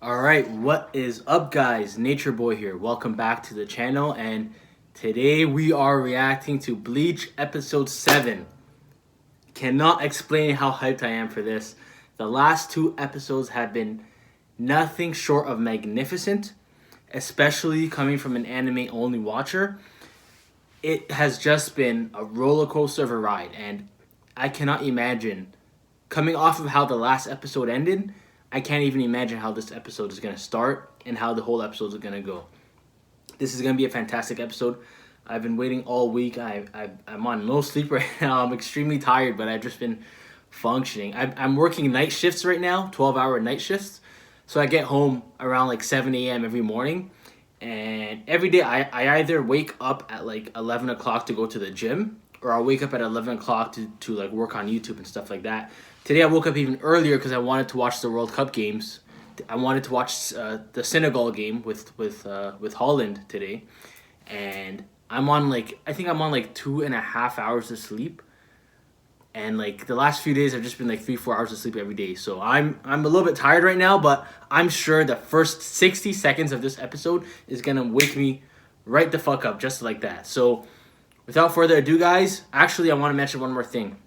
Alright, what is up guys? Nature Boy here. Welcome back to the channel, and today we are reacting to Bleach episode 7. Cannot explain how hyped I am for this. The last two episodes have been nothing short of magnificent, especially coming from an anime only watcher. It has just been a roller coaster of a ride, and I cannot imagine, coming off of how the last episode ended, I can't even imagine how this episode is going to start and how the whole episode is going to go. This is going to be a fantastic episode. I've been waiting all week. I'm on no sleep right now. I'm extremely tired, but I've just been functioning. I'm working night shifts right now, 12-hour night shifts. So I get home around like 7 a.m. every morning. And every day I either wake up at like 11 o'clock to go to the gym, or I'll wake up at 11 o'clock to like work on YouTube and stuff like that. Today I woke up even earlier because I wanted to watch the World Cup games. I wanted to watch the Senegal game with Holland today, and I think I'm on like 2.5 hours of sleep, and like the last few days I've just been like 3-4 hours of sleep every day. So I'm a little bit tired right now, but I'm sure the first 60 seconds of this episode is gonna wake me right the fuck up just like that. So without further ado, guys, actually I want to mention one more thing.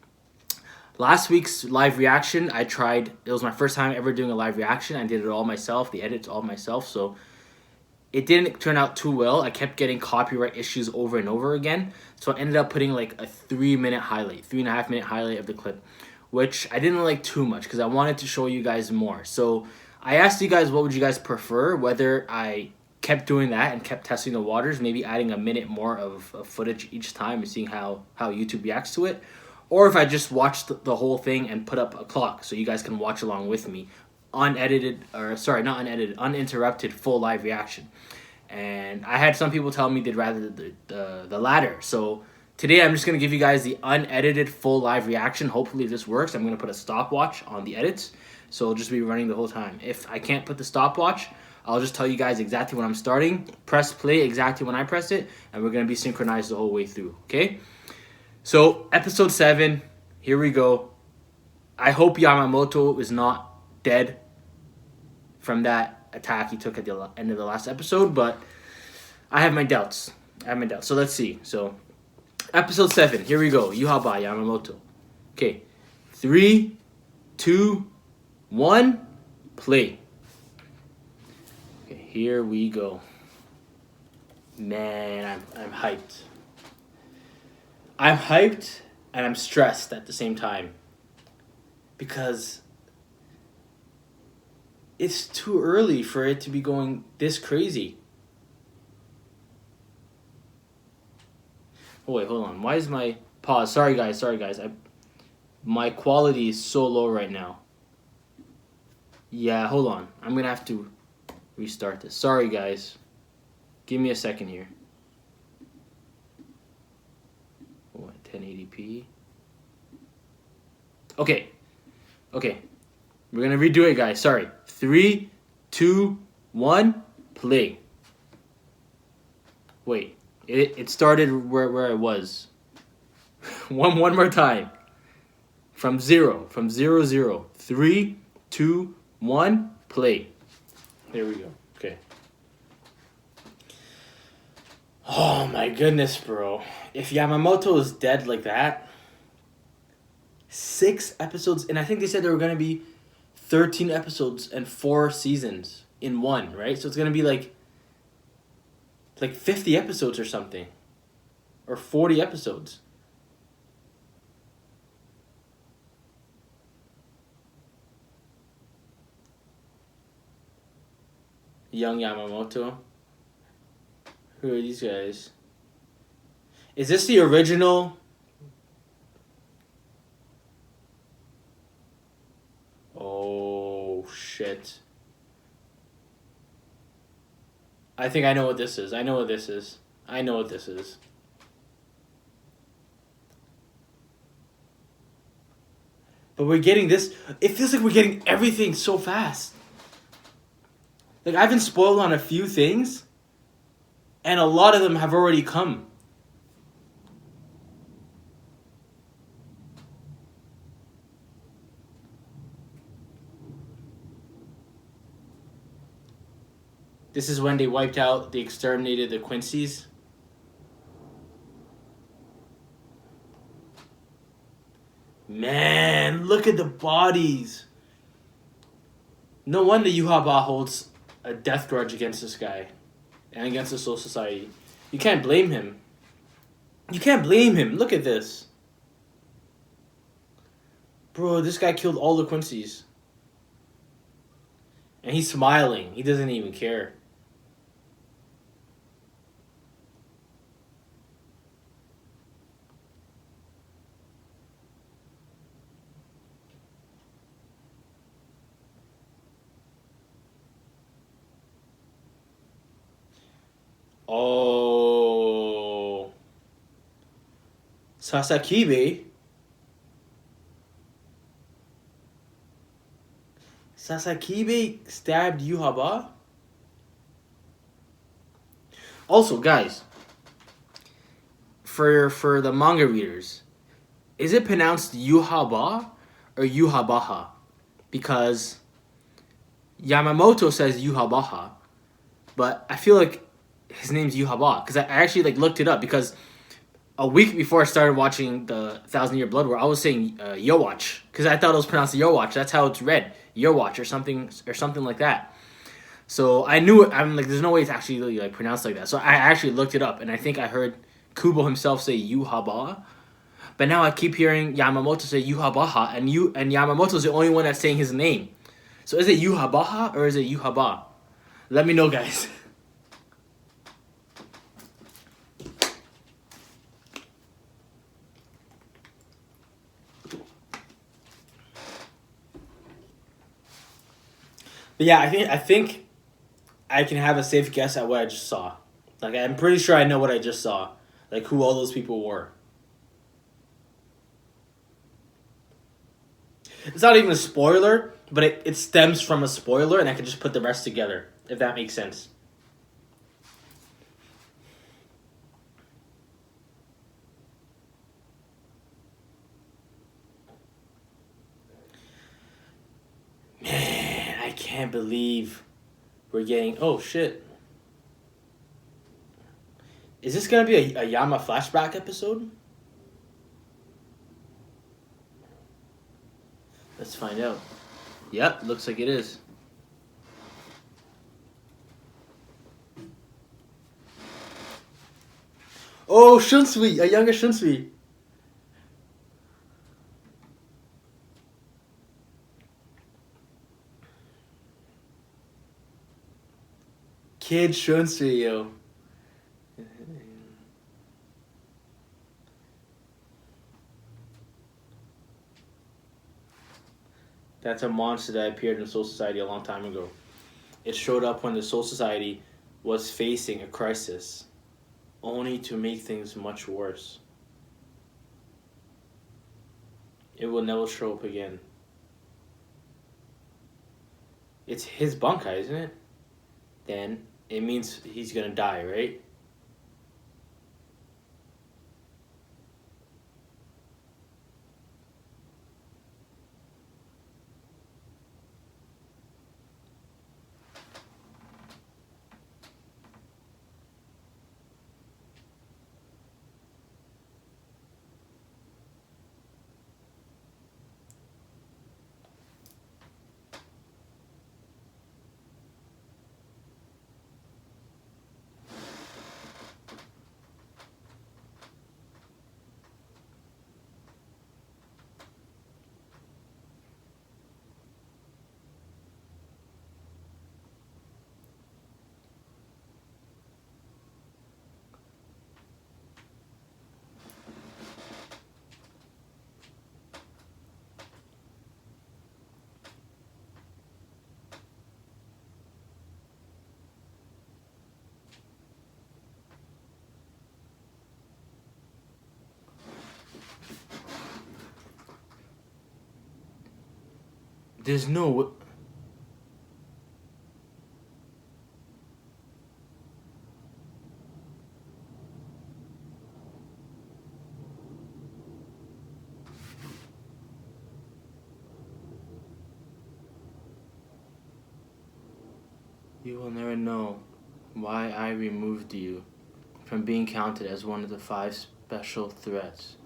Last week's live reaction, it was my first time ever doing a live reaction. I did it all myself, the edits all myself, so it didn't turn out too well. I kept getting copyright issues over and over again, so I ended up putting like a 3-minute highlight, 3.5-minute highlight of the clip, which I didn't like too much because I wanted to show you guys more. So I asked you guys what would you guys prefer, whether I kept doing that and kept testing the waters, maybe adding a minute more of footage each time and seeing how YouTube reacts to it, or if I just watched the whole thing and put up a clock so you guys can watch along with me, uninterrupted full live reaction. And I had some people tell me they'd rather the latter. So today I'm just going to give you guys the unedited full live reaction. Hopefully this works. I'm going to put a stopwatch on the edits, so it'll just be running the whole time. If I can't put the stopwatch, I'll just tell you guys exactly when I'm starting, press play exactly when I press it, and we're going to be synchronized the whole way through, okay? So, episode 7, here we go. I hope Yamamoto is not dead from that attack he took at the end of the last episode, but I have my doubts. So, let's see. So, episode 7, here we go. Yuhaba Yamamoto. Okay, 3, 2, 1, play. Okay, here we go. Man, I'm hyped. I'm hyped and I'm stressed at the same time because it's too early for it to be going this crazy. Oh wait, hold on. Why is my pause? Sorry guys. My quality is so low right now. Yeah, hold on. I'm gonna have to restart this. Sorry guys. Give me a second here. 1080p. Okay. We're gonna redo it, guys. Sorry. 3, 2, 1, play. Wait. It started where I was. one more time. From 0. 3, 2, 1, play. There we go. Okay. Oh my goodness, bro. If Yamamoto is dead like that, 6 episodes, and I think they said there were going to be 13 episodes and 4 seasons in one, right? So it's going to be like 50 episodes or something, or 40 episodes. Young Yamamoto. Who are these guys? Is this the original? Oh, shit. I think I know what this is. I know what this is. But we're getting this. It feels like we're getting everything so fast. Like, I've been spoiled on a few things, and a lot of them have already come. This is when they wiped out, they exterminated the Quincy's. Man, look at the bodies. No wonder Yuhaba holds a death grudge against this guy and against the Soul Society. You can't blame him. You can't blame him. Look at this. Bro, this guy killed all the Quincy's. And he's smiling. He doesn't even care. Oh. Sasakibe? Sasakibe stabbed Yuhaba? Also, guys, for the manga readers, is it pronounced Yuhaba or Yuhabaha? Because Yamamoto says Yuhabaha, but I feel like his name's Yuhaba because I actually like looked it up because a week before I started watching the Thousand Year Blood War, I was saying Yowatch because I thought it was pronounced Yowatch. That's how it's read, Yowatch or something like that. So I knew it. I'm like, there's no way it's actually really, like pronounced like that. So I actually looked it up, and I think I heard Kubo himself say Yuhaba, but now I keep hearing Yamamoto say Yuhabaha, and Yamamoto's the only one that's saying his name. So is it Yuhabaha or is it Yuhaba? Let me know, guys. But yeah, I think I can have a safe guess at what I just saw. Like, I'm pretty sure I know what I just saw. Like, who all those people were. It's not even a spoiler, but it stems from a spoiler, and I can just put the rest together, if that makes sense. Man, I can't believe we're getting... Oh, shit. Is this going to be a Yama flashback episode? Let's find out. Yep, looks like it is. Oh, Shunsui! A younger Shunsui! Kid Shunsui, yo. That's a monster that appeared in Soul Society a long time ago. It showed up when the Soul Society was facing a crisis, only to make things much worse. It will never show up again. It's his Bunkai, isn't it? Then it means he's gonna die, right? There's no... You will never know. why I removed you from being counted as one of the 5 special threats.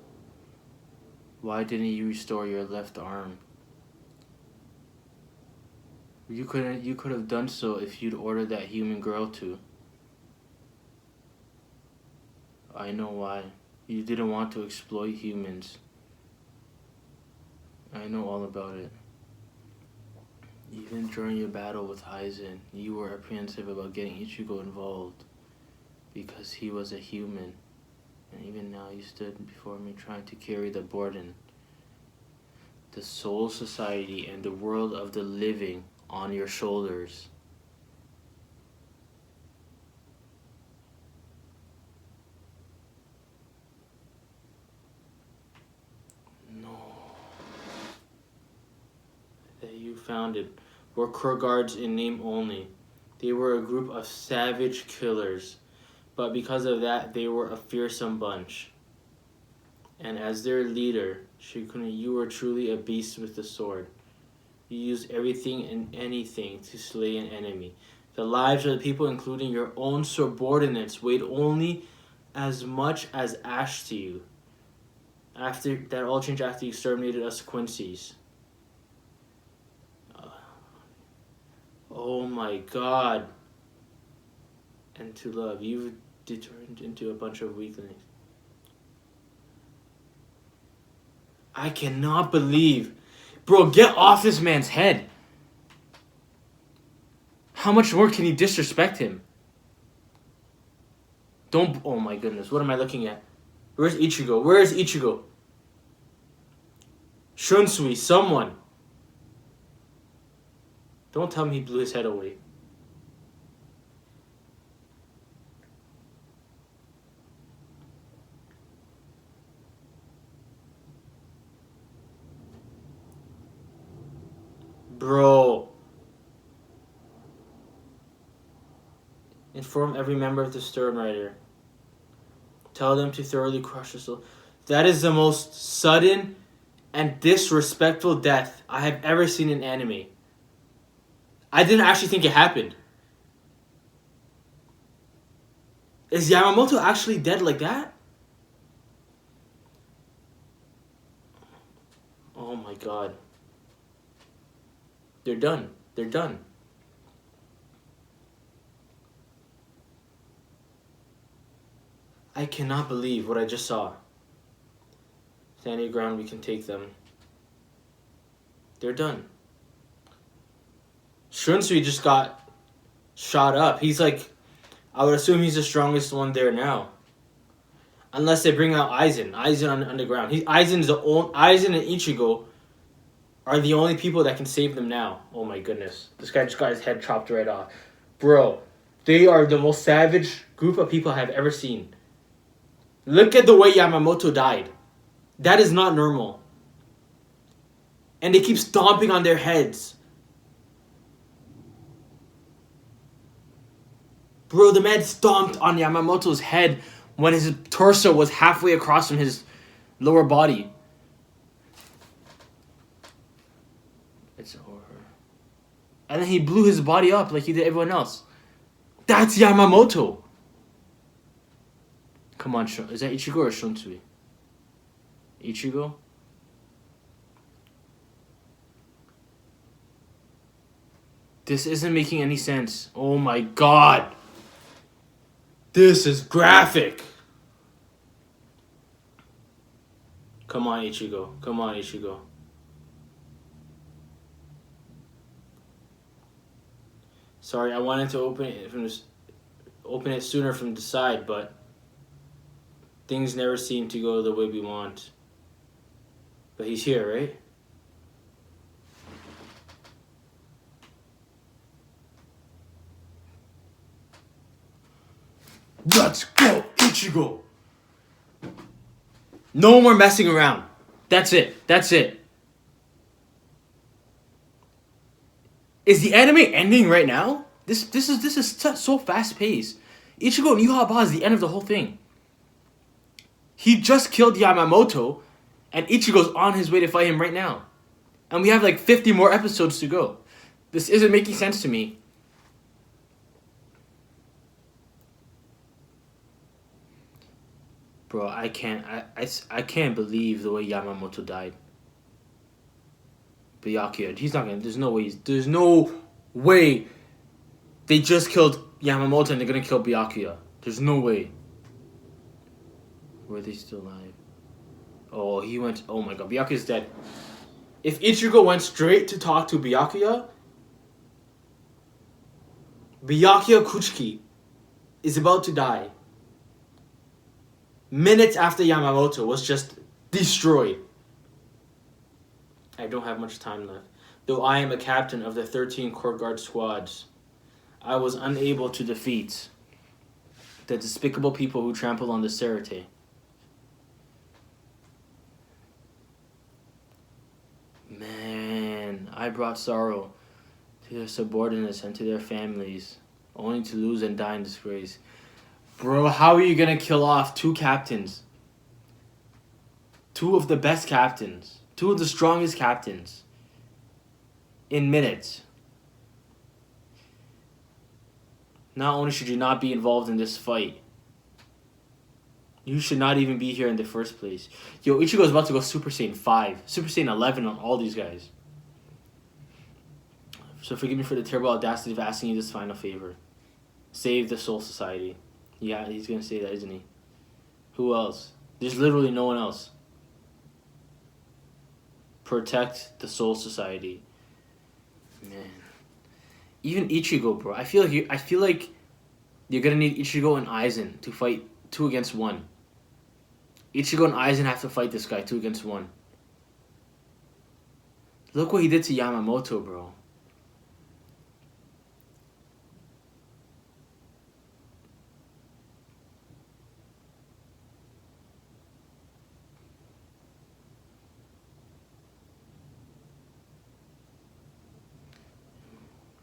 Why didn't you restore your left arm? You could have done so if you'd ordered that human girl to. I know why. You didn't want to exploit humans. I know all about it. Even during your battle with Aizen, you were apprehensive about getting Ichigo involved because he was a human. And even now you stood before me trying to carry the burden, the soul society and the world of the living on your shoulders. No. That you founded were Kurguards in name only. They were a group of savage killers, but because of that, they were a fearsome bunch. And as their leader, Shikuna, you were truly a beast with the sword. You used everything and anything to slay an enemy. The lives of the people, including your own subordinates, weighed only as much as ash to you. After that all changed after you exterminated us Quincy's. Oh my god. And to love, you've turned into a bunch of weaklings. I cannot believe. Bro, get off this man's head. How much more can you disrespect him? Don't. Oh my goodness, what am I looking at? Where's Ichigo? Where is Ichigo? Shunsui, someone. Don't tell me he blew his head away. Bro. Inform every member of the Sturm Rider. Tell them to thoroughly crush the soul. That is the most sudden and disrespectful death I have ever seen in anime. I didn't actually think it happened. Is Yamamoto actually dead like that? Oh my god. They're done. They're done. I cannot believe what I just saw. Stand your ground, we can take them. They're done. Shunsui just got shot up. He's like, I would assume he's the strongest one there now. Unless they bring out Aizen. Aizen on the underground. Aizen and Ichigo are the only people that can save them now. Oh my goodness. This guy just got his head chopped right off. Bro, they are the most savage group of people I have ever seen. Look at the way Yamamoto died. That is not normal. And they keep stomping on their heads. Bro, the man stomped on Yamamoto's head when his torso was halfway across from his lower body. It's over. And then he blew his body up like he did everyone else. That's Yamamoto. Come on, is that Ichigo or Shunsui? Ichigo? This isn't making any sense. Oh my god. This is graphic. Come on, Ichigo. Come on, Ichigo. Sorry, I wanted to open it sooner from the side, but things never seem to go the way we want. But he's here, right? Let's go, Ichigo! No more messing around. That's it. That's it. Is the anime ending right now? This is so fast paced. Ichigo Niuhaba is the end of the whole thing. He just killed Yamamoto, and Ichigo's on his way to fight him right now. And we have like 50 more episodes to go. This isn't making sense to me. Bro, I can't believe the way Yamamoto died. Byakuya, he's not gonna. There's no way. There's no way. They just killed Yamamoto and they're gonna kill Byakuya. There's no way. Were they still alive? Oh, he went. Oh my god, Byakuya's dead. If Ichigo went straight to talk to Byakuya Kuchiki is about to die. Minutes after Yamamoto was just destroyed. I don't have much time left. Though I am a captain of the 13 court guard squads, I was unable to defeat the despicable people who trampled on the Serite. Man, I brought sorrow to their subordinates and to their families, only to lose and die in disgrace. Bro, how are you gonna kill off 2 captains? 2 of the best captains. 2 of the strongest captains. In minutes. Not only should you not be involved in this fight, you should not even be here in the first place. Yo, Ichigo's about to go Super Saiyan 5. Super Saiyan 11 on all these guys. So forgive me for the terrible audacity of asking you this final favor. Save the Soul Society. Yeah, he's gonna say that, isn't he? Who else? There's literally no one else. Protect the Soul Society. Man. Even Ichigo, bro. I feel like you're gonna need Ichigo and Aizen to fight 2 against 1. Ichigo and Aizen have to fight this guy 2 against 1. Look what he did to Yamamoto, bro.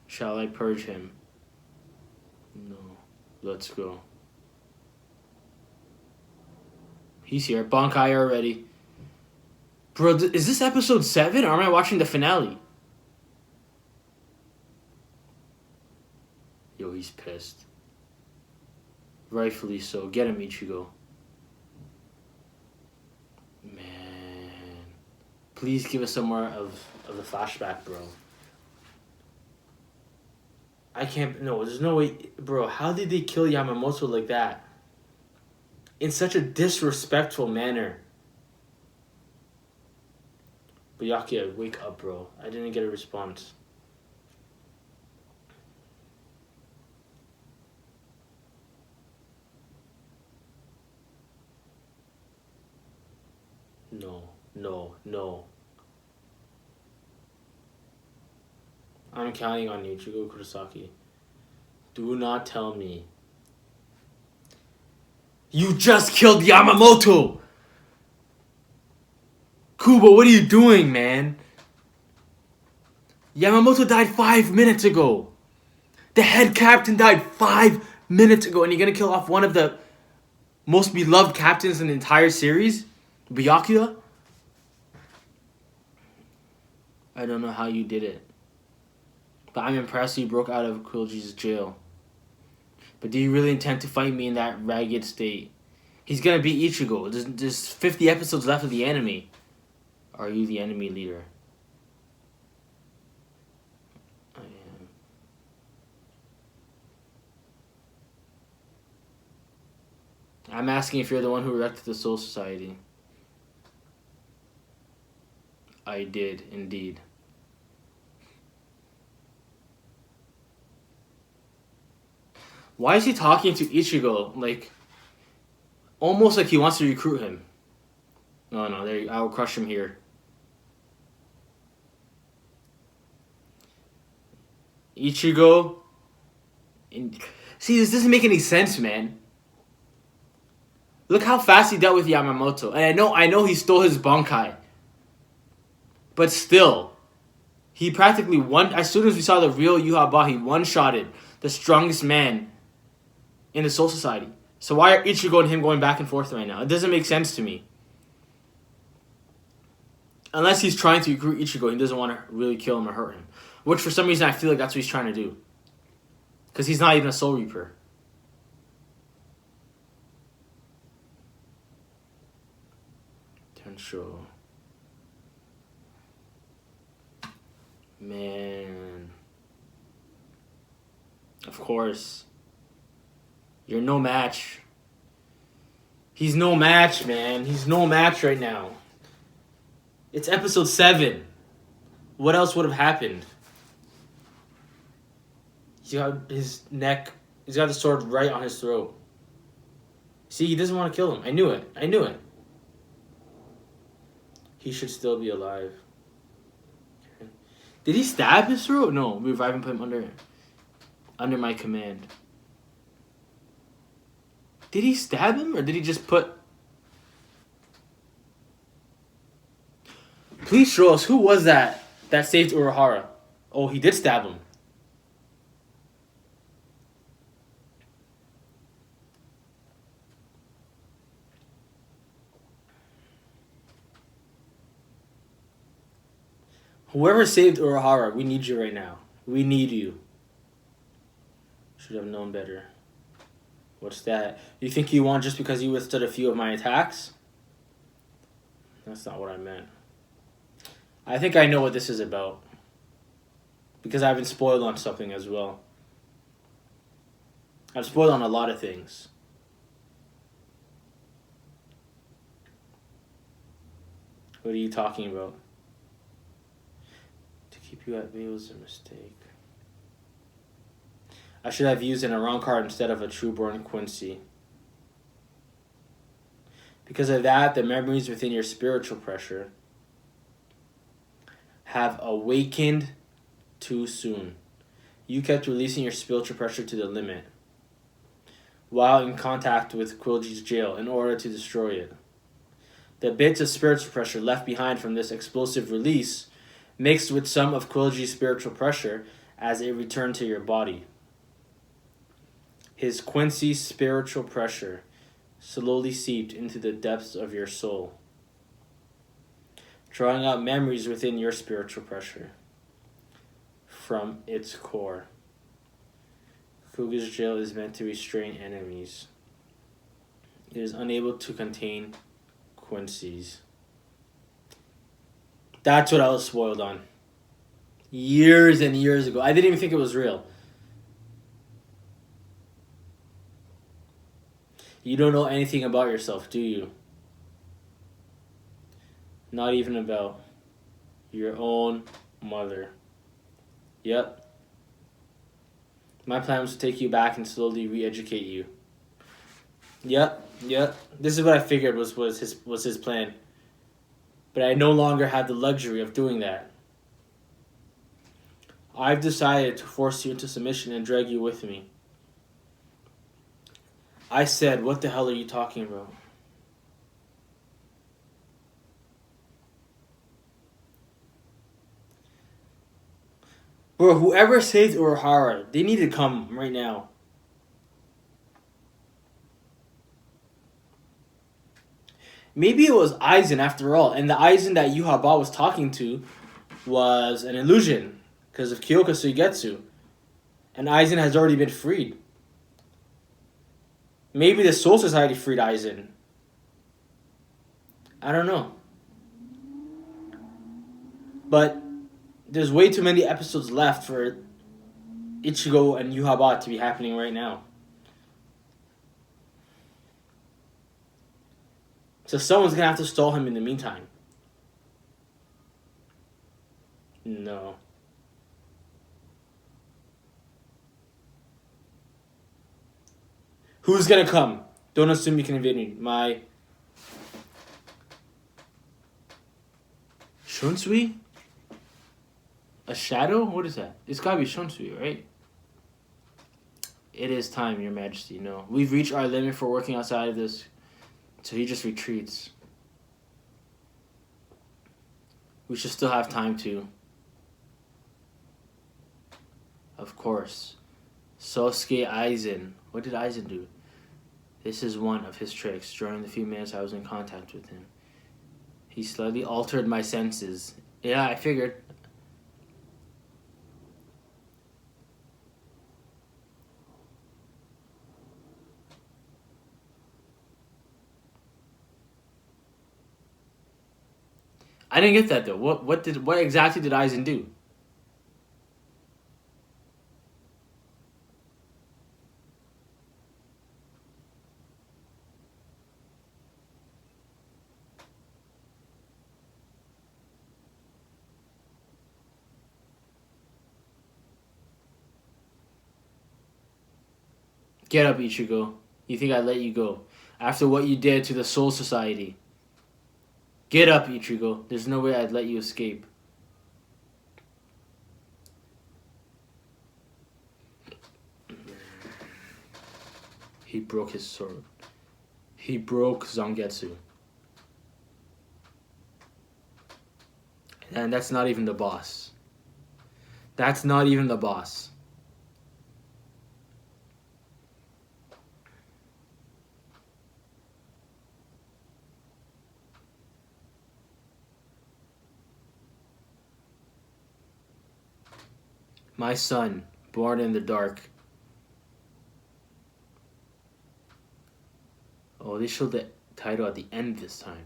Shall I purge him? No. Let's go. He's here. Bankai already. Bro, is this episode 7 or am I watching the finale? Yo, he's pissed. Rightfully so. Get him, Ichigo. Man. Please give us some more of the flashback, bro. I can't... No, there's no way... Bro, how did they kill Yamamoto like that? In such a disrespectful manner. Byakuya, wake up, bro. I didn't get a response. No. I'm counting on you, Ichigo Kurosaki. Do not tell me. You just killed Yamamoto! Kubo, what are you doing, man? Yamamoto died 5 minutes ago. The head captain died 5 minutes ago, and you're gonna kill off one of the most beloved captains in the entire series? Byakuya? I don't know how you did it. But I'm impressed you broke out of Koji's jail. But do you really intend to fight me in that ragged state? He's gonna beat Ichigo. There's 50 episodes left of the anime. Are you the enemy leader? I am. I'm asking if you're the one who erected the Soul Society. I did, indeed. Why is he talking to Ichigo like... almost like he wants to recruit him? No, there you, I will crush him here. Ichigo... See, this doesn't make any sense, man. Look how fast he dealt with Yamamoto. And I know he stole his Bankai. But still, he practically as soon as we saw the real Yhwach, he one-shotted the strongest man in the Soul Society. So why are Ichigo and him going back and forth right now? It doesn't make sense to me. Unless he's trying to recruit Ichigo, he doesn't want to really kill him or hurt him. Which for some reason I feel like that's what he's trying to do. Because he's not even a Soul Reaper. potential. Man. Of course. You're no match. He's no match, man. He's no match right now. It's episode 7. What else would have happened? He's got his neck. He's got the sword right on his throat. See, he doesn't want to kill him. I knew it. I knew it. He should still be alive. Did he stab his throat? No, revive and put him under my command. Did he stab him, or did he just put... Please show us, who was that saved Urahara? Oh, he did stab him. Whoever saved Urahara, we need you right now. We need you. Should have known better. What's that? You think you won just because you withstood a few of my attacks? That's not what I meant. I think I know what this is about. Because I've been spoiled on something as well. I've spoiled on a lot of things. What are you talking about? To keep you at bay was a mistake. I should have used an Aron card instead of a Trueborn Quincy. Because of that, the memories within your spiritual pressure have awakened too soon. You kept releasing your spiritual pressure to the limit while in contact with Quilji's jail in order to destroy it. The bits of spiritual pressure left behind from this explosive release mixed with some of Quilji's spiritual pressure as it returned to your body. His Quincy spiritual pressure slowly seeped into the depths of your soul, drawing out memories within your spiritual pressure from its core. Kuga's jail is meant to restrain enemies. It is unable to contain Quincy's. That's what I was spoiled on. Years and years ago. I didn't even think it was real. You don't know anything about yourself, do you? Not even about your own mother. Yep. My plan was to take you back and slowly re-educate you. Yep. This is what I figured was his plan. But I no longer had the luxury of doing that. I've decided to force you into submission and drag you with me. I said, what the hell are you talking about? Bro, whoever saved Urahara, they need to come right now. Maybe it was Aizen after all, and the Aizen that Yhwach was talking to was an illusion because of Kyoka Suigetsu. And Aizen has already been freed. Maybe the Soul Society freed Aizen. I don't know. But there's way too many episodes left for Ichigo and Yhwach to be happening right now. So someone's going to have to stall him in the meantime. No. Who's going to come? Don't assume you can invade me. My... Shunsui? A shadow? What is that? It's got to be Shunsui, right? It is time, Your Majesty. No. We've reached our limit for working outside of this. So he just retreats. We should still have time to. Of course. Sosuke Aizen. What did Aizen do? This is one of his tricks. During the few minutes I was in contact with him, he slightly altered my senses. Yeah, I figured. I didn't get that though. What exactly did Aizen do? Get up, Ichigo. You think I'd let you go after what you did to the Soul Society? Get up, Ichigo. There's no way I'd let you escape. He broke his sword. He broke Zangetsu. And that's not even the boss. That's not even the boss. My son, born in the dark. Oh, they showed the title at the end this time.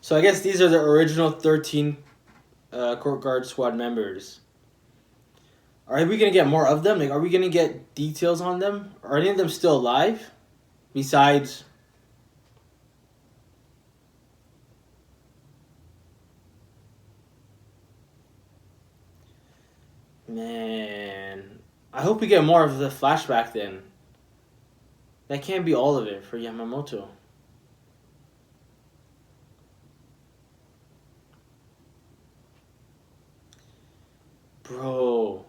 So I guess these are the original 13 Court Guard Squad members. Are we gonna get more of them? Like, are we gonna get details on them? Are any of them still alive? Besides, man, I hope we get more of the flashback then. That can't be all of it for Yamamoto. Bro.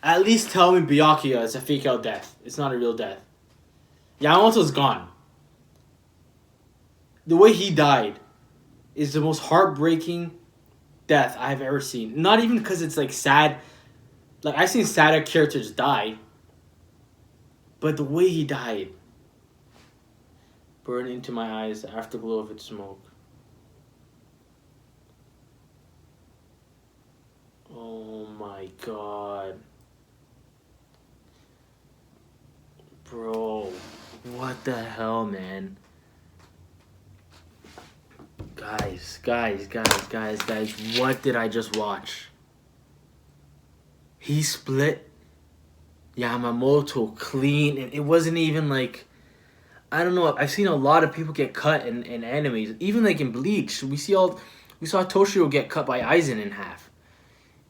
At least tell me Byakuya is a fake out death. It's not a real death. Yamamoto's gone. The way he died is the most heartbreaking death I've ever seen. Not even because it's like sad. Like, I've seen sadder characters die. But the way he died. Burn into my eyes, the afterglow of its smoke. Oh my god. Bro, what the hell, man? Guys, what did I just watch? He split Yamamoto clean, and it wasn't even like, I don't know, I've seen a lot of people get cut in animes. Even like in Bleach, we saw Toshio get cut by Aizen in half.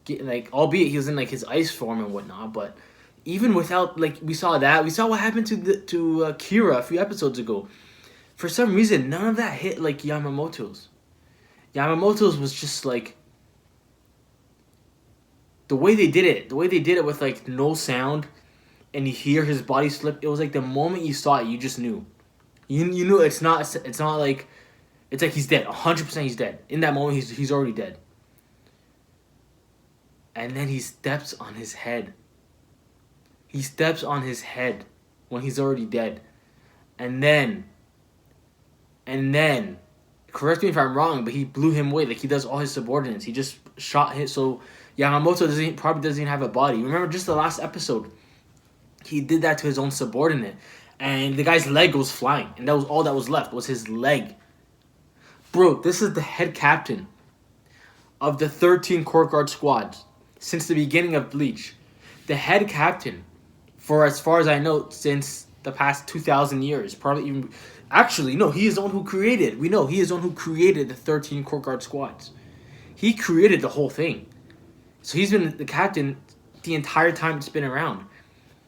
Like, albeit he was in like his ice form and whatnot, but even without, like, we saw what happened to Kira a few episodes ago. For some reason, none of that hit like Yamamoto's. Yamamoto's was just like, the way they did it with like no sound, and you hear his body slip. It was like the moment you saw it, you just knew. You knew it's not like, it's like he's dead. 100% he's dead. In that moment, he's already dead. And then he steps on his head. He steps on his head when he's already dead. And then, correct me if I'm wrong, but he blew him away like he does all his subordinates. He just shot his, so Yamamoto probably doesn't even have a body. Remember just the last episode, he did that to his own subordinate, and the guy's leg goes flying, and that was all that was left, was his leg. Bro, this is the head captain of the 13 Court Guard squads since the beginning of Bleach. The head captain, for as far as I know, since the past 2,000 years. Probably even... Actually, no, he is the one who created... We know he is the one who created the 13 Court Guard squads. He created the whole thing. So he's been the captain the entire time it's been around.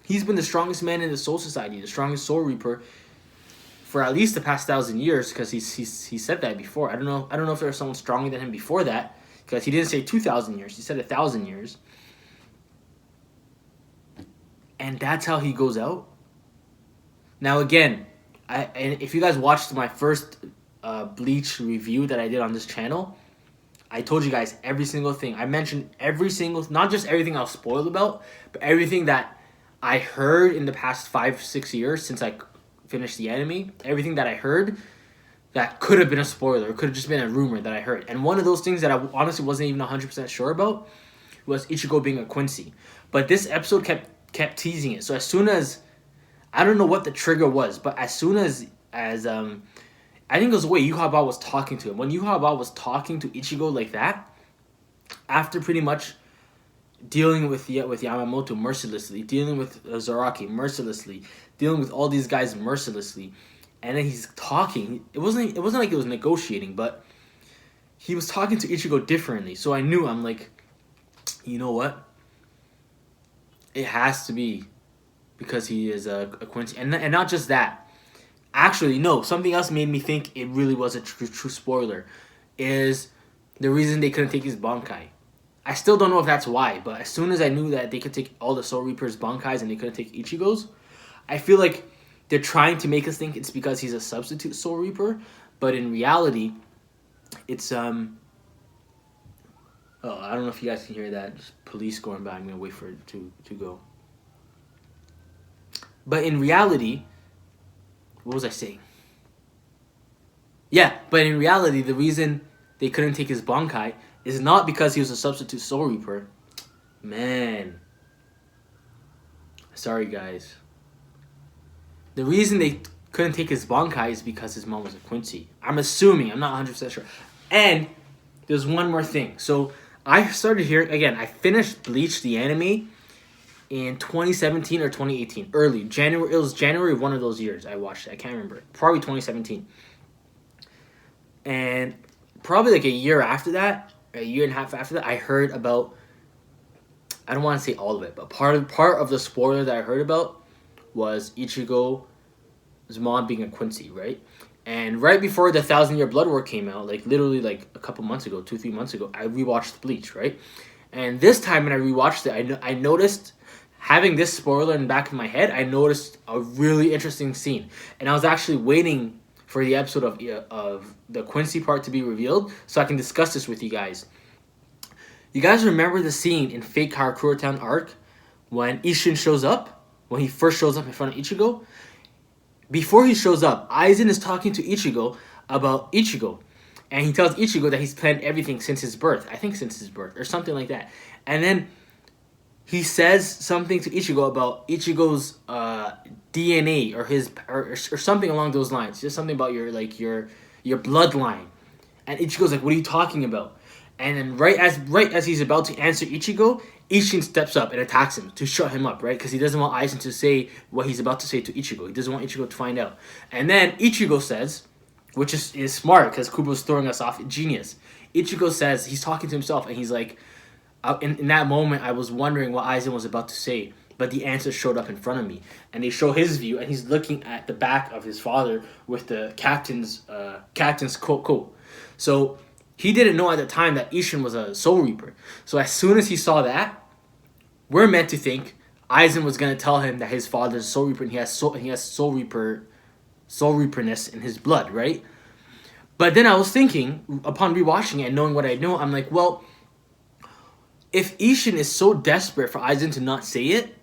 He's been the strongest man in the Soul Society, the strongest Soul Reaper for at least the past 1,000 years, because he said that before. I don't know if there was someone stronger than him before that, because he didn't say 2,000 years. He said 1,000 years. And that's how he goes out. Now again, and if you guys watched my first Bleach review that I did on this channel, I told you guys every single thing. I mentioned every single, not just everything I was spoiled about, but everything that I heard in the past 5-6 years since I finished the anime. Everything that I heard that could have been a spoiler, could have just been a rumor that I heard. And one of those things that I honestly wasn't even 100% sure about was Ichigo being a Quincy. But this episode kept teasing it. So as soon as, I don't know what the trigger was, but as soon as I think it was the way Yuhaba was talking to him. When Yuhaba was talking to Ichigo like that, after pretty much dealing with Yamamoto mercilessly, dealing with Zaraki mercilessly, dealing with all these guys mercilessly, and then he's talking. It wasn't like he was negotiating, but he was talking to Ichigo differently. So I knew, I'm like, you know what? It has to be because he is a Quincy, and not just that. Actually, no. Something else made me think it really was a true spoiler. Is the reason they couldn't take his Bankai. I still don't know if that's why, but as soon as I knew that they could take all the Soul Reaper's Bankais and they couldn't take Ichigo's, I feel like they're trying to make us think it's because he's a substitute Soul Reaper, but in reality, it's Oh, I don't know if you guys can hear that. Just police going by. I'm gonna wait for it to go. But in reality, what was I saying? Yeah, but in reality, the reason they couldn't take his Bankai is not because he was a substitute Soul Reaper. Man. Sorry, guys. The reason they couldn't take his Bankai is because his mom was a Quincy. I'm assuming. I'm not 100% sure. And there's one more thing. So I started here again. I finished Bleach the anime in 2017 or 2018, early January. It was January of one of those years I watched it. I can't remember. Probably 2017. And probably like a year after that, a year and a half after that, I heard about. I don't want to say all of it, but part of the spoiler that I heard about was Ichigo's mom being a Quincy, right? And right before the 1,000-Year Blood War came out, like literally like a couple months ago, 2-3 months ago, I rewatched Bleach, right? And this time when I rewatched it, I noticed, having this spoiler in the back of my head, I noticed a really interesting scene. And I was actually waiting for the episode of the Quincy part to be revealed so I can discuss this with you guys. You guys remember the scene in Fake Karakura Town arc when Ishin shows up? When he first shows up in front of Ichigo? Before he shows up, Aizen is talking to Ichigo about Ichigo. And he tells Ichigo that he's planned everything since his birth. I think since his birth, or something like that. And then he says something to Ichigo about Ichigo's DNA or something along those lines. Just something about your bloodline. And Ichigo's like, "What are you talking about?" And then right as he's about to answer Ichigo, Ishin steps up and attacks him to shut him up, right? Because he doesn't want Aizen to say what he's about to say to Ichigo. He doesn't want Ichigo to find out. And then Ichigo says, which is smart because Kubo's throwing us off, genius. Ichigo says, he's talking to himself and he's like, in that moment, I was wondering what Aizen was about to say, but the answer showed up in front of me. And they show his view, and he's looking at the back of his father with the captain's coat. So he didn't know at the time that Ishin was a Soul Reaper. So as soon as he saw that, we're meant to think Aizen was gonna tell him that his father's a Soul Reaper and he has Soul Reaperness in his blood, right? But then I was thinking, upon rewatching it and knowing what I know, I'm like, well, if Ishin is so desperate for Aizen to not say it,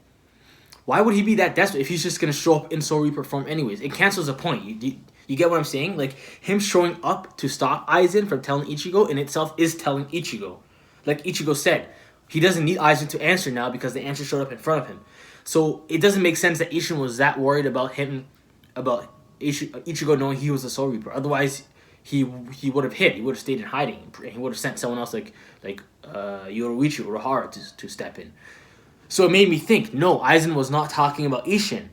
why would he be that desperate if he's just going to show up in Soul Reaper form anyways? It cancels the point. You get what I'm saying? Like, him showing up to stop Aizen from telling Ichigo in itself is telling Ichigo. Like Ichigo said, he doesn't need Aizen to answer now because the answer showed up in front of him. So it doesn't make sense that Ishin was that worried about Ichigo knowing he was a Soul Reaper. Otherwise, he would have hid. He would have stayed in hiding. He would have sent someone else like Yoruichi or Rahara to step in. So it made me think, no, Aizen was not talking about Ishin.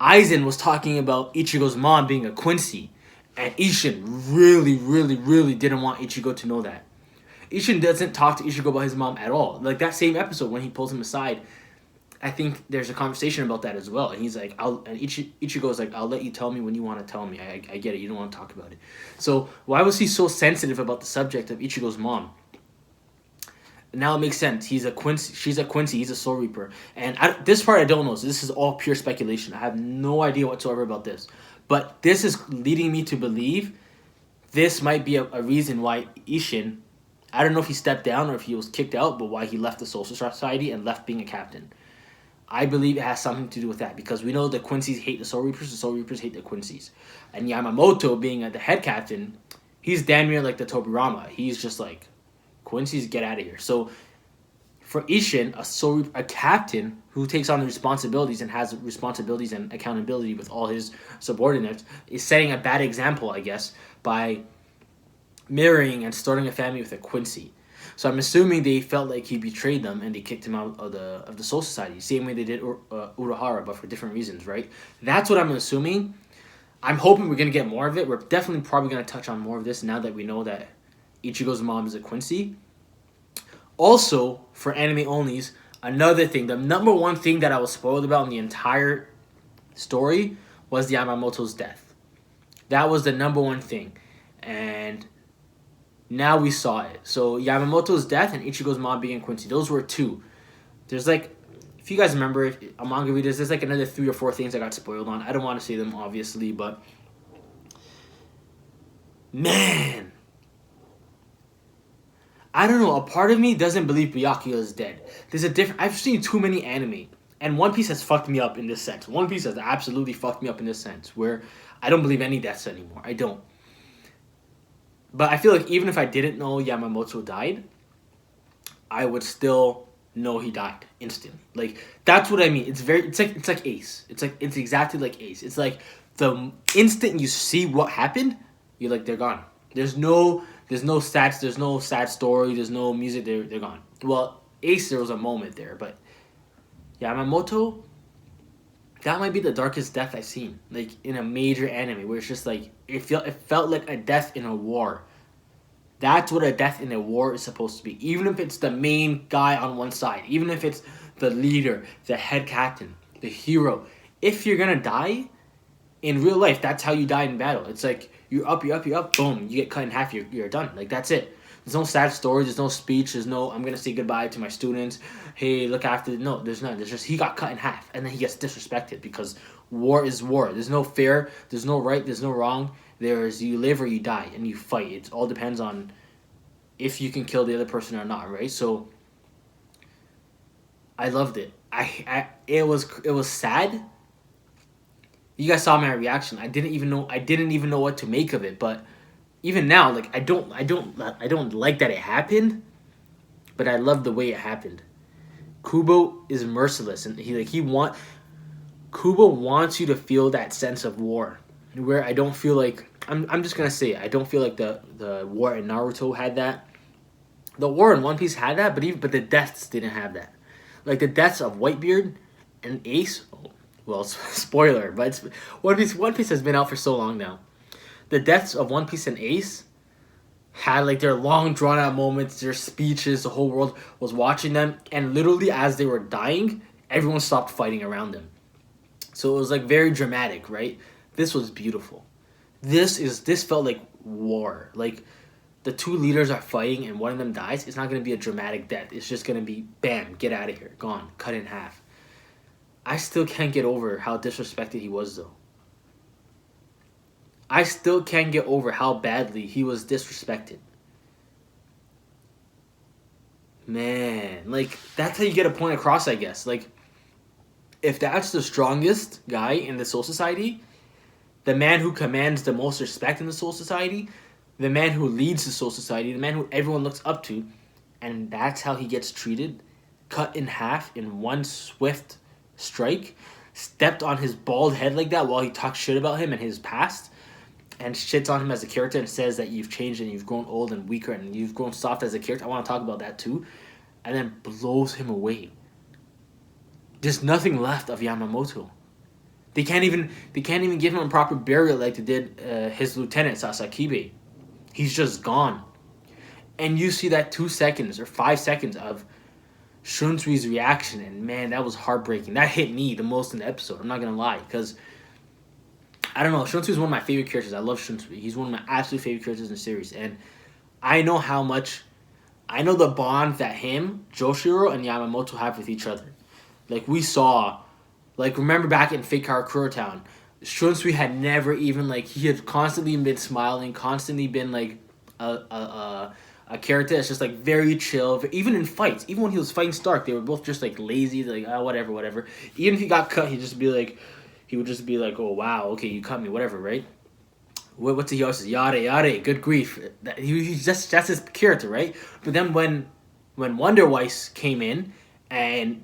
Aizen was talking about Ichigo's mom being a Quincy. And Ishin really, really, really didn't want Ichigo to know that. Ishin doesn't talk to Ichigo about his mom at all. Like that same episode when he pulls him aside I think there's a conversation about that as well. And he's like, Ichigo's like, I'll let you tell me when you want to tell me. I get it. You don't want to talk about it. So why was he so sensitive about the subject of Ichigo's mom? Now it makes sense. He's a Quincy. She's a Quincy. He's a Soul Reaper. And this part I don't know. So this is all pure speculation. I have no idea whatsoever about this. But this is leading me to believe this might be a reason why Ishin, I don't know if he stepped down or if he was kicked out, but why he left the Soul Society and left being a captain. I believe it has something to do with that, because we know the Quincy's hate the Soul Reapers hate the Quincy's. And Yamamoto, being the head captain, he's damn near like the Tobirama. He's just like, Quincy's, get out of here. So for Ishin, a captain who takes on the responsibilities and has responsibilities and accountability with all his subordinates, is setting a bad example, I guess, by marrying and starting a family with a Quincy. So I'm assuming they felt like he betrayed them and they kicked him out of the Soul Society, same way they did Urahara, but for different reasons, right? That's what I'm assuming. I'm hoping we're gonna get more of it. We're definitely probably gonna touch on more of this now that we know that Ichigo's mom is a Quincy. Also, for anime onlys, another thing, the number one thing that I was spoiled about in the entire story was Yamamoto's death. That was the number one thing. And now we saw it. So Yamamoto's death and Ichigo's mom being Quincy, those were two. There's like, if you guys remember, if manga readers, there's like another 3 or 4 things I got spoiled on. I don't want to say them, obviously, but man, I don't know. A part of me doesn't believe Byakuya is dead. There's a different. I've seen too many anime, and One Piece has fucked me up in this sense. One Piece has absolutely fucked me up in this sense, where I don't believe any deaths anymore. I don't. But I feel like even if I didn't know Yamamoto died, I would still know he died instantly. Like, that's what I mean. It's like Ace. It's exactly like Ace. It's like the instant you see what happened, you're like, they're gone. There's no stats, there's no sad story, there's no music, they're gone. Well, Ace, there was a moment there, but Yamamoto, that might be the darkest death I've seen, like in a major anime, where it's just like it felt like a death in a war. That's what a death in a war is supposed to be. Even if it's the main guy on one side, even if it's the leader, the head captain, the hero, if you're gonna die in real life, that's how you die in battle. It's like you're up, boom, you get cut in half, you're done. Like, that's it. There's no sad stories, there's no speech, there's no, I'm gonna say goodbye to my students, hey, look after, no, there's none. There's just, he got cut in half, and then he gets disrespected, because war is war. There's no fair, there's no right, there's no wrong. There's, you live or you die, and you fight. It all depends on if you can kill the other person or not, right? So, I loved it. It was sad. You guys saw my reaction. I didn't even know what to make of it. But even now, like, I don't like that it happened, but I love the way it happened. Kubo is merciless, and Kubo wants you to feel that sense of war, where I don't feel like, I'm just gonna say it, I don't feel like the war in Naruto had that. The war in One Piece had that, but the deaths didn't have that. Like, the deaths of Whitebeard and Ace. Well, spoiler, but One Piece has been out for so long now. The deaths of One Piece and Ace had like their long drawn out moments, their speeches, the whole world was watching them, and literally as they were dying, everyone stopped fighting around them. So it was like very dramatic, right? This was beautiful. This felt like war. Like, the two leaders are fighting and one of them dies. It's not going to be a dramatic death. It's just going to be, bam, get out of here, gone, cut in half. I still can't get over how disrespected he was, though. I still can't get over how badly he was disrespected. Man, like, that's how you get a point across, I guess. Like, if that's the strongest guy in the Soul Society, the man who commands the most respect in the Soul Society, the man who leads the Soul Society, the man who everyone looks up to, and that's how he gets treated, cut in half in one swift strike, stepped on his bald head like that while he talks shit about him and his past, and shits on him as a character and says that you've changed and you've grown old and weaker and you've grown soft as a character. I want to talk about that too. And then blows him away. There's nothing left of Yamamoto. They can't even give him a proper burial like they did his lieutenant Sasakibe. He's just gone. And you see that 2 seconds or 5 seconds of Shunsui's reaction, and man, that was heartbreaking. That hit me the most in the episode. I'm not gonna lie, because I don't know. Shunsui is one of my favorite characters. I love Shunsui. He's one of my absolute favorite characters in the series, and I know how much. I know the bond that him, Joshiro, and Yamamoto have with each other. Like, we saw, like, remember back in Fake Karakura Town, Shunsui had never even, like, he had constantly been smiling, constantly been, like, a character that's just, like, very chill. Even in fights, even when he was fighting Stark, they were both just, like, lazy, like, whatever, whatever. Even if he got cut, he would just be like, oh, wow, okay, you cut me, whatever, right? What's he always says? Yare, yare, good grief. That's his character, right? But then when Wonder Weiss came in and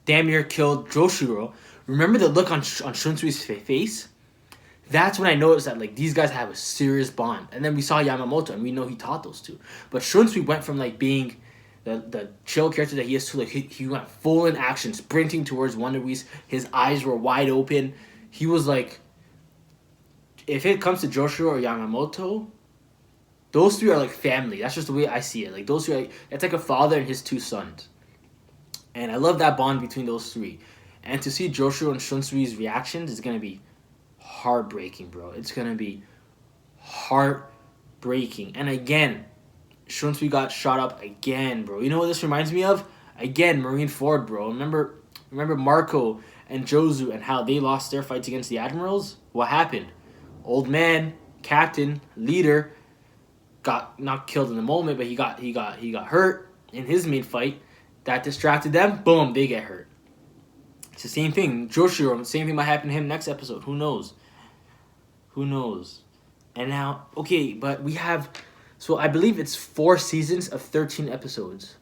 damn near killed Joshiro, remember the look on Shunsui's face? That's when I noticed that, like, these guys have a serious bond. And then we saw Yamamoto, and we know he taught those two. But Shunsui went from, like, being the chill character that he is to, like, he went full in action, sprinting towards Wonder Weiss. His eyes were wide open. He was, like, if it comes to Joshua or Yamamoto, those three are like family. That's just the way I see it. Like, those three, it's like a father and his two sons. And I love that bond between those three. And to see Joshua and Shunsui's reactions is going to be heartbreaking, bro. It's going to be heartbreaking. And again, Shunsui got shot up again, bro. You know what this reminds me of? Again, Marineford, bro. Remember Marco and Jozu and how they lost their fights against the Admirals? What happened? Old man, captain, leader, got not killed in the moment, but he got hurt in his main fight. That distracted them. Boom, they get hurt. It's the same thing. Joshiro, the same thing might happen to him next episode. Who knows? Who knows? And now, okay, but we have, so I believe it's 4 seasons of 13 episodes.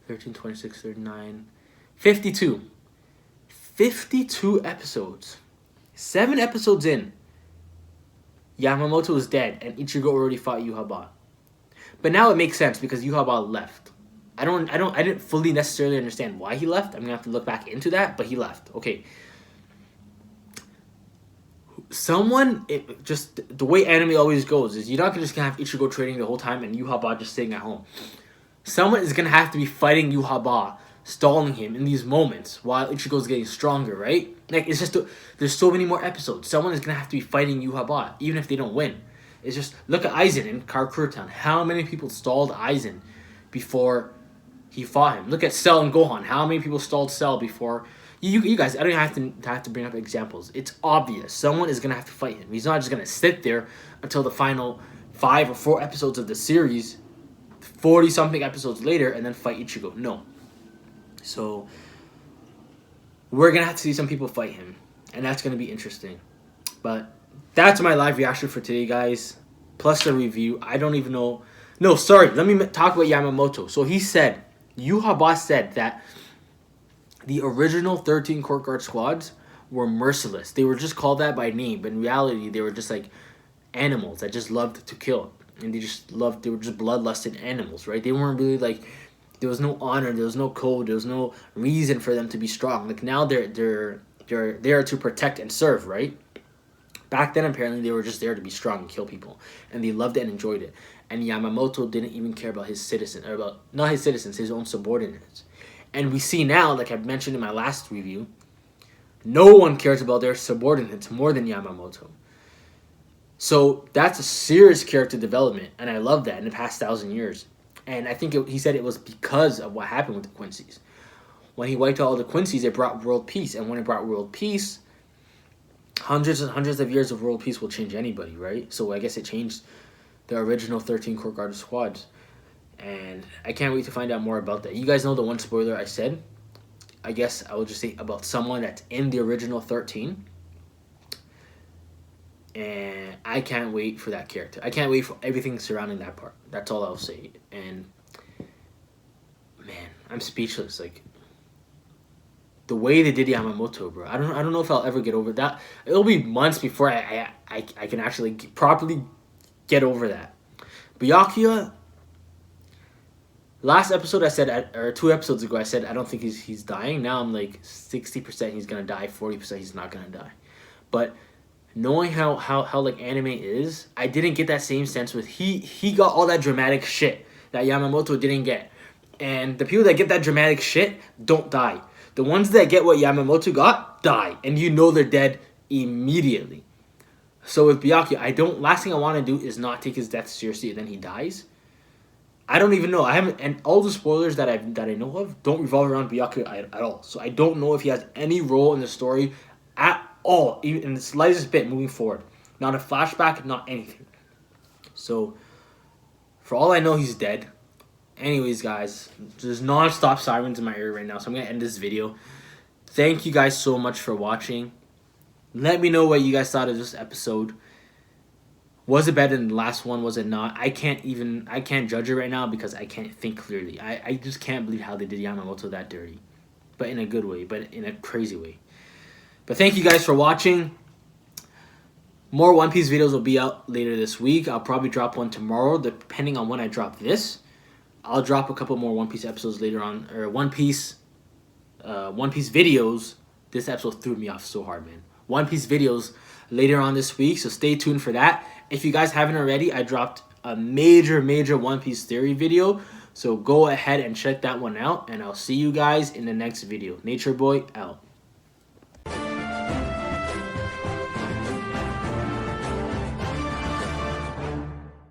13, 26, 39, 52. 52 episodes. 7 episodes in, Yamamoto is dead, and Ichigo already fought Yhwach. But now it makes sense because Yhwach left. I didn't fully necessarily understand why he left. I'm gonna have to look back into that, but he left. Okay. Just the way anime always goes is you're not just gonna have Ichigo training the whole time and Yhwach just sitting at home. Someone is gonna have to be fighting Yhwach, stalling him in these moments while Ichigo's getting stronger, right? Like, it's just, there's so many more episodes. Someone is going to have to be fighting Yhwach, even if they don't win. It's just, look at Aizen in Karakura Town. How many people stalled Aizen before he fought him? Look at Cell and Gohan. How many people stalled Cell before? You guys, I don't have to bring up examples. It's obvious. Someone is going to have to fight him. He's not just going to sit there until the final 5 or 4 episodes of the series, 40-something episodes later, and then fight Ichigo. No. So we're going to have to see some people fight him. And that's going to be interesting. But that's my live reaction for today, guys. Plus the review. I don't even know. No, sorry. Let me talk about Yamamoto. So he said, Yhwach said that the original 13 Court Guard squads were merciless. They were just called that by name. But in reality, they were just like animals that just loved to kill. And they were just bloodlusted animals, right? They weren't really like, there was no honor, there was no code, there was no reason for them to be strong. Like, now they're there to protect and serve, right? Back then, apparently, they were just there to be strong and kill people. And they loved it and enjoyed it. And Yamamoto didn't even care about his citizens, or about, not his citizens, his own subordinates. And we see now, like I mentioned in my last review, no one cares about their subordinates more than Yamamoto. So that's a serious character development, and I love that in the past 1,000 years. And I think he said it was because of what happened with the Quincy's. When he wiped out all the Quincy's, it brought world peace. And when it brought world peace, hundreds and hundreds of years of world peace will change anybody, right? So I guess it changed the original 13 Court Guard squads. And I can't wait to find out more about that. You guys know the one spoiler I said. I guess I will just say about someone that's in the original 13. And I can't wait for that character. I can't wait for everything surrounding that part. That's all I'll say. And man, I'm speechless. Like, the way they did Yamamoto, bro. I don't know if I'll ever get over that. It'll be months before I can actually properly get over that. Byakuya, last episode I said, or 2 episodes ago I said I don't think he's dying. Now I'm like 60% he's gonna die, 40% he's not gonna die. But knowing how like anime is, I didn't get that same sense with he got all that dramatic shit that Yamamoto didn't get. And the people that get that dramatic shit don't die. The ones that get what Yamamoto got, die. And you know they're dead immediately. So with Byakuya, last thing I want to do is not take his death seriously and then he dies. I don't even know. I haven't, and all the spoilers that I know of don't revolve around Byakuya at all. So I don't know if he has any role in the story at all, even in the slightest bit moving forward. Not a flashback, not anything. So for all I know, he's dead. Anyways, guys, there's non-stop sirens in my ear right now, so I'm gonna end this video. Thank you guys so much for watching. Let me know what you guys thought of this episode. Was it better than the last one? Was it not? I can't judge it right now because I can't think clearly. I just can't believe how they did Yamamoto that dirty. But in a good way, but in a crazy way. But thank you guys for watching. More One Piece videos will be out later this week. I'll probably drop one tomorrow, depending on when I drop this. I'll drop a couple more One Piece episodes later on, or One Piece videos. This episode threw me off so hard, man. One Piece videos later on this week, so stay tuned for that. If you guys haven't already, I dropped a major One Piece theory video, so go ahead and check that one out, and I'll see you guys in the next video. Nature Boy out.